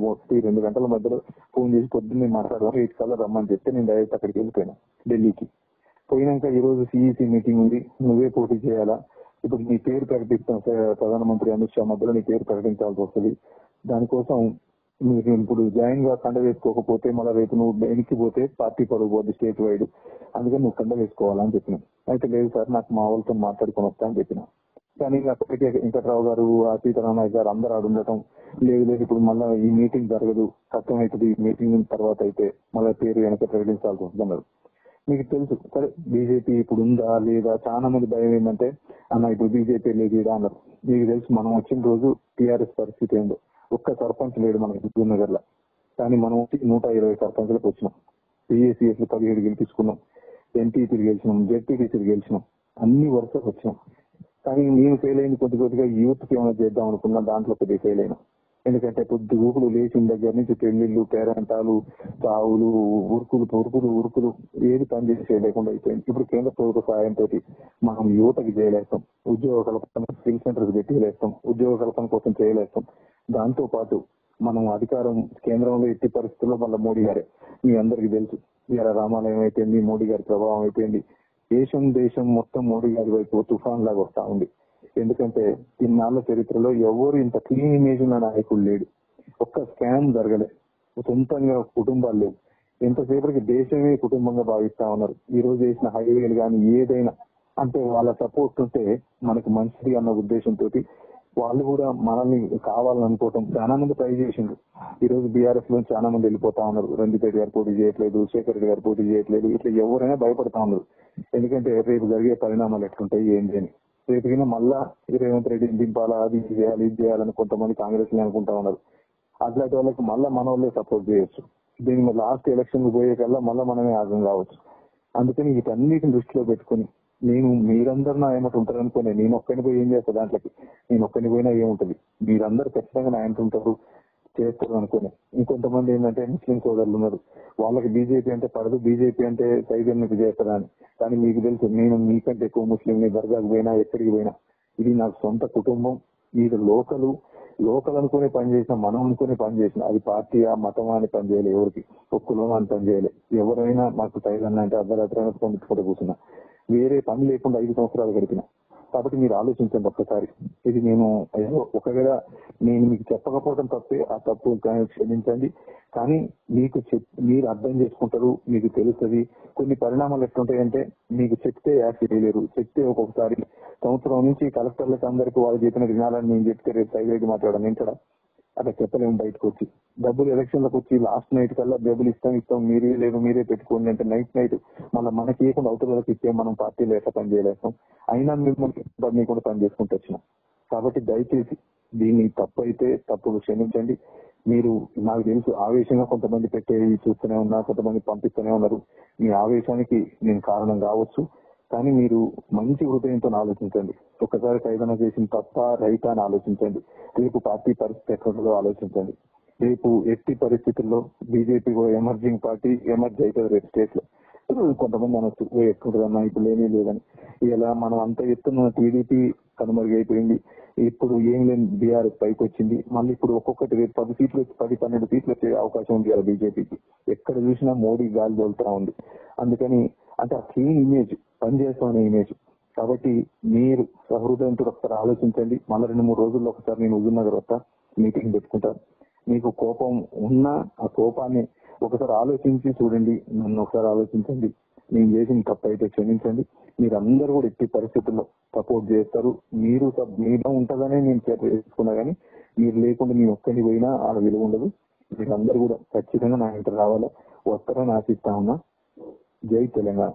2 గంటల మధ్యలో ఫోన్ చేసి పొద్దున్నే మాట్లాడదాం 8 కల్లా రమ్మని చెప్తే నేను డైరెక్ట్ అక్కడికి వెళ్ళిపోయాను ఢిల్లీకి. పోయినాక ఈ రోజు సిఈసి మీటింగ్ ఉంది, నువ్వే పోటీ చేయాలా, ఇప్పుడు నీ పేరు ప్రకటిస్తాం ప్రధానమంత్రి అమిత్ షా మధ్యలో నీ పేరు ప్రకటించాల్సి వస్తుంది, దానికోసం మీరు ఇప్పుడు జాయిన్ గా కండ వేసుకోకపోతే మళ్ళీ రేపు నువ్వు వెనక్కి పోతే పార్టీ పరుగు పోద్ది స్టేట్ వైడ్, అందుకని నువ్వు కండ వేసుకోవాలని చెప్పినాం. అయితే లేదు సార్ నాకు మా వాళ్ళతో మాట్లాడుకొని వస్తా అని చెప్పిన. కానీ అప్పటికే వెంకట్రావు గారు, సీతారామయ్య గారు అందరూ ఆడు ఉండటం, లేదు ఇప్పుడు మళ్ళీ ఈ మీటింగ్ జరగదు, కష్టం అవుతుంది, ఈ మీటింగ్ తర్వాత అయితే మళ్ళీ పేరు వెనక ప్రకటించాల్సి వస్తున్నారు. మీకు తెలుసు సరే బీజేపీ ఇప్పుడు ఉందా లేదా, చాలా మంది భయం ఏంటంటే అన్న ఇప్పుడు బీజేపీ లేదు అన్నారు. మీకు తెలుసు మనం వచ్చిన రోజు టీఆర్ఎస్ పరిస్థితి ఏందో, ఒక్క సర్పంచ్ లేడు మనకి హుజూర్ నగర్ లో. కానీ మనం వచ్చి 120 సర్పంచ్లకు వచ్చినాం, పిఏసీఎస్ 17 గెలిపించుకున్నాం, ఎంపీపీలు గెలిచినాం, జెడ్పీటీసీలు గెలిచినాం, అన్ని వరుసకు వచ్చినాం. కానీ నేను ఫెయిల్ అయింది కొద్దిగా యూత్ కి ఏమైనా చేద్దాం అనుకున్నా, దాంట్లో కొద్దిగా ఫెయిల్ అయినా. ఎందుకంటే పొద్దు ఊపులు లేచిన దగ్గర నుంచి పెళ్లిళ్ళు, పేరంటాలు, చావులు, ఉరుకులు ఏది పని చేసే లేకుండా అయిపోయింది. ఇప్పుడు కేంద్ర ప్రభుత్వ సహాయంతో మనం యువతకి చేయలేస్తాం, ఉద్యోగ కల్పన స్కిల్ సెంటర్స్ పెట్టలేస్తాం, ఉద్యోగ కల్పన కోసం చేయలేస్తాం. దాంతో పాటు మనం అధికారం కేంద్రంలో ఎట్టి పరిస్థితుల్లో మళ్ళీ మోడీ గారే, మీ అందరికీ తెలుసు ఇలా రామాలయం అయిపోయింది, మోడీ గారి ప్రభావం అయిపోయింది, దేశం మొత్తం మోడీ గారి వైపు తుఫాన్ లాగా వస్తా ఉంది. ఎందుకంటే ఇన్నాళ్ల చరిత్రలో ఎవరు ఇంత క్లీన్ ఇమేజ్ ఉన్న నాయకుడు లేడు, ఒక్క స్కామ్ జరగలే, సొంతంగా కుటుంబాలు లేవు, ఎంతసేపటికి దేశమే కుటుంబంగా భావిస్తా ఉన్నారు. ఈ రోజు చేసిన హైవేలు కానీ ఏదైనా అంటే వాళ్ళ సపోర్ట్ ఉంటే మనకు మంచిది అన్న ఉద్దేశంతో వాళ్ళు కూడా మనల్ని కావాలనుకోవటం చాలా మంది ట్రై చేసిండ్రు. ఈ రోజు బీఆర్ఎస్ లో చాలా మంది వెళ్ళిపోతా ఉన్నారు, రంజిపేట గారు పోటీ చేయట్లేదు, శేఖర్ రెడ్డి గారు పోటీ చేయట్లేదు, ఇట్లా ఎవరైనా భయపడతా ఉన్నారు. ఎందుకంటే రేపు జరిగే పరిణామాలు ఎట్లుంటాయి ఏంటి అని. రేపు మళ్ళా రేవంత్ రెడ్డిని దింపాలా, అది చేయాలి ఇది చేయాలని కొంతమంది కాంగ్రెస్ లో అనుకుంటా ఉన్నారు. అట్లాంటి వాళ్ళకి మళ్ళా మన వాళ్ళే సపోర్ట్ చేయొచ్చు. దీని లాస్ట్ ఎలక్షన్ పోయే కల్లా మళ్ళా మనమే ఆగం కావచ్చు. అందుకని వీటన్నిటిని దృష్టిలో పెట్టుకుని నేను మీరందరూ నా ఏమంట ఉంటారు అనుకునే, నేను ఒక్కడిని పోయి ఏం చేస్తా, దాంట్లోకి నేను ఒక్కడిని పోయినా ఏముంటది, మీరందరూ ఖచ్చితంగా నా ఎంట ఉంటారు చేస్తారు అనుకునే. ఇంకొంతమంది ఏంటంటే ముస్లిం సోదరులు ఉన్నారు, వాళ్ళకి బీజేపీ అంటే పడదు, బీజేపీ అంటే సైజన్ మీకు చేస్తారా అని. కానీ మీకు తెలుసు నేను మీకంటే ఎక్కువ ముస్లింని, దర్గాకు పోయినా ఎక్కడికి పోయినా ఇది నాకు సొంత కుటుంబం. ఇది లోకల్ అనుకునే పని చేసిన, మనం అనుకునే పని చేసిన, అది పార్టీ ఆ మతం అని పని చేయలే, ఎవరికి ఒక్కలో అని పని చేయలే. ఎవరైనా మాకు సైజన్ అంటే అర్ధరాత్రి పొందుకుంటూ కూర్చున్నా, వేరే పని లేకుండా 5 సంవత్సరాలు గడిపిన. కాబట్టి మీరు ఆలోచించండి ఒక్కసారి. ఇది నేను ఒకవేళ నేను మీకు చెప్పకపోవడం తప్పే, ఆ తప్పు క్షమించండి. కానీ మీరు అర్థం చేసుకుంటారు, మీకు తెలుస్తుంది. కొన్ని పరిణామాలు ఎట్లుంటాయంటే మీకు చెప్తే యాక్ట్ చేయలేరు, చెప్తే ఒక్కొక్కసారి సంవత్సరం నుంచి కలెక్టర్లకు అందరికీ వాళ్ళు చెప్పిన వినాలని నేను చెప్తే రేపు సైలెంట్ మాట్లాడడం ఏంటడా, అట్లా చెప్పలేము. బయటకు వచ్చి డబ్బులు ఎలక్షన్లకు వచ్చి లాస్ట్ నైట్ కల్లా డబ్బులు ఇస్తాం మీరే లేదు మీరే పెట్టుకోండి అంటే నైట్ మళ్ళీ మనకి ఇవ్వకుండా అవతలకి ఇచ్చే మనం పార్టీలో ఎట్లా పని చేయలేస్తాం. అయినా మిమ్మల్ని కూడా పని చేసుకుంటూ వచ్చినాం. కాబట్టి దయచేసి దీన్ని తప్పు అయితే తప్పులు క్షమించండి. మీరు నాకు తెలుసు ఆవేశంగా కొంతమంది పెట్టేది చూస్తూనే ఉన్నా, కొంతమంది పంపిస్తూనే ఉన్నారు. మీ ఆవేశానికి నేను కారణం కావచ్చు, కానీ మీరు మంచి హృదయంతో ఆలోచించండి. ఒక్కసారి ఖైదన చేసిన తప్ప రైతా అని ఆలోచించండి. రేపు పార్టీ పరిస్థితి ఎక్కడుందో ఆలోచించండి. రేపు ఎట్టి పరిస్థితుల్లో బీజేపీ ఎమర్జింగ్ పార్టీ ఎమర్జ్ అవుతుంది రేపు స్టేట్ లో. కొంతమంది అనొచ్చు ఎట్లుంటుందన్నా ఇప్పుడు లేదని. ఇలా మనం అంత ఎత్తున టీడీపీ కనుమరుగైపోయింది, ఇప్పుడు ఏం లేని బీఆర్ఎస్ పైకి వచ్చింది. మళ్ళీ ఇప్పుడు ఒక్కొక్కటి రేపు 10 సీట్లు 10-12 సీట్లు వచ్చే అవకాశం ఉంది కదా బీజేపీకి. ఎక్కడ చూసినా మోడీ గాలి తోలుతా ఉంది. అందుకని అంటే ఆ క్లీన్ ఇమేజ్ పనిచేస్తామనే ఇమేజ్. కాబట్టి మీరు సహృదయంతో ఒకసారి ఆలోచించండి. మళ్ళీ 2-3 రోజుల్లో ఒకసారి నేను హుజూర్ నగర్ వస్తా, మీటింగ్ పెట్టుకుంటా. మీకు కోపం ఉన్నా ఆ కోపాన్ని ఒకసారి ఆలోచించి చూడండి, నన్ను ఒకసారి ఆలోచించండి. నేను చేసిన తప్పు అయితే క్షమించండి. మీరు అందరూ కూడా ఎట్టి పరిస్థితుల్లో సపోర్ట్ చేస్తారు. మీలో ఉంటుందనే నేను చేసుకున్నా, కానీ మీరు లేకుండా నేను ఒక్కడిని పోయినా ఆడ విలువ ఉండదు. మీరు అందరూ కూడా ఖచ్చితంగా నా ఇంటర్ రావాలా, వస్తారని ఆశిస్తా ఉన్నా. జై తెలంగాణ.